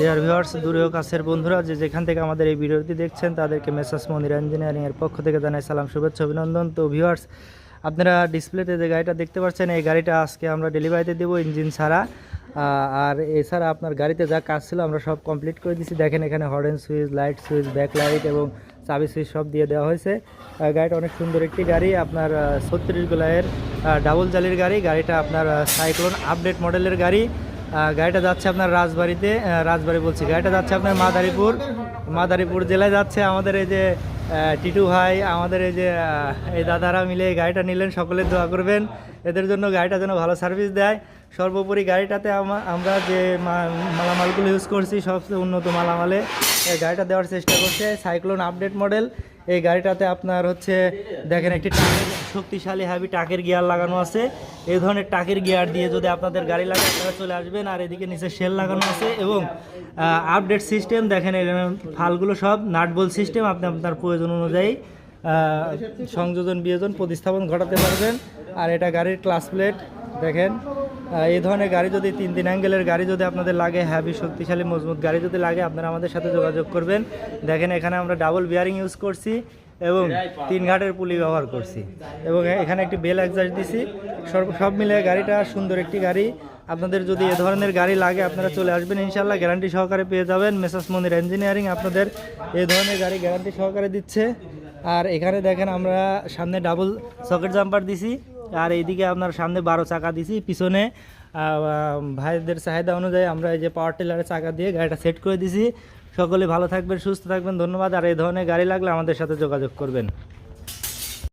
Dear viewers, দূরেও কাছের বন্ধুরা যে যেখান থেকে আমাদের এই ভিডিওটি দেখছেন তাদেরকে মেসার্স মনির ইঞ্জিনিয়ারিং এর পক্ষ থেকে জানাই সালাম, শুভেচ্ছা, অভিনন্দন। তো ভিউয়ার্স, আপনারা ডিসপ্লেতে যে গাড়িটা দেখতে পাচ্ছেন এই গাড়িটা আজকে আমরা ডেলিভারিতে দেবো ইঞ্জিন ছাড়া। আর এছাড়া আপনার গাড়িতে যা কাজ ছিল আমরা সব কমপ্লিট করে দিয়েছি। দেখেন এখানে horn switch, light switch, back light এবং চাবি সুইচ সব দিয়ে দেওয়া হয়েছে। গাড়িটা অনেক সুন্দর একটি গাড়ি, আপনার 36 গোলায়ের ডাবল জালির গাড়ি। গাড়িটা আপনার সাইক্লোন আপডেট মডেলের গাড়ি। গাড়িটা যাচ্ছে আপনার রাজবাড়ি বলছি, গাড়িটা যাচ্ছে আপনার মাদারীপুর জেলায় যাচ্ছে। আমাদের এই যে টিটু ভাই, আমাদের এই যে এই দাদারা মিলে এই গাড়িটা নিলেন, সকলে দোয়া করবেন এদের জন্য, গাড়িটা যেন ভালো সার্ভিস দেয়। সর্বোপরি গাড়িটাতে আমরা যে মালামালগুলো ইউজ করছি সবচেয়ে উন্নত মালামালে এই গাড়িটা দেওয়ার চেষ্টা করছে। সাইক্লোন আপডেট মডেল এই গাড়িটাতে আপনার হচ্ছে দেখেন একটি শক্তিশালী হ্যাভি টাকের গিয়ার লাগানো আছে। এই ধরনের টাকের গিয়ার দিয়ে যদি আপনাদের গাড়ি লাগে আপনারা চলে আসবেন। আর এদিকে নিচে শেল লাগানো আছে এবং আপডেট সিস্টেম দেখেন, এখানে ফালগুলো সব নাটবল সিস্টেম, আপনি আপনার প্রয়োজন অনুযায়ী সংযোজন বিয়োজন প্রতিস্থাপন ঘটাতে পারবেন। আর এটা গাড়ির ক্লাস প্লেট দেখেন। এই ধরনের গাড়ি যদি 3 অ্যাঙ্গেলের গাড়ি যদি আপনাদের লাগে, হ্যাভি শক্তিশালী মজবুত গাড়ি যদি লাগে, আপনারা আমাদের সাথে যোগাযোগ করবেন। দেখেন এখানে আমরা ডাবল বিয়ারিং ইউজ করছি এবং 3 ঘাটের পুলি ব্যবহার করছি এবং এখানে একটি বেল এক্সস্ট দিছি। সব মিলে গাড়িটা সুন্দর একটি গাড়ি। আপনাদের যদি এ ধরনের গাড়ি লাগে আপনারা চলে আসবেন, ইনশাল্লাহ গ্যারান্টি সহকারে পেয়ে যাবেন। মেসার্স মনির ইঞ্জিনিয়ারিং আপনাদের এই ধরনের গাড়ি গ্যারান্টি সহকারে দিচ্ছে। আর এখানে দেখেন আমরা সামনে ডাবল সকেট জাম্পার দিছি, আর এইদিকে আপনার সামনে 12 চাকা দিছি, পিছনে ভাইদের চাহিদা অনুযায়ী আমরা এই যে পাওয়ার টিলারের চাকা দিয়ে গাড়িটা সেট করে দিছি। সকলে ভালো থাকবেন, সুস্থ থাকবেন, ধন্যবাদ। আর এই ধরনের গাড়ি লাগলে আমাদের সাথে যোগাযোগ করবেন।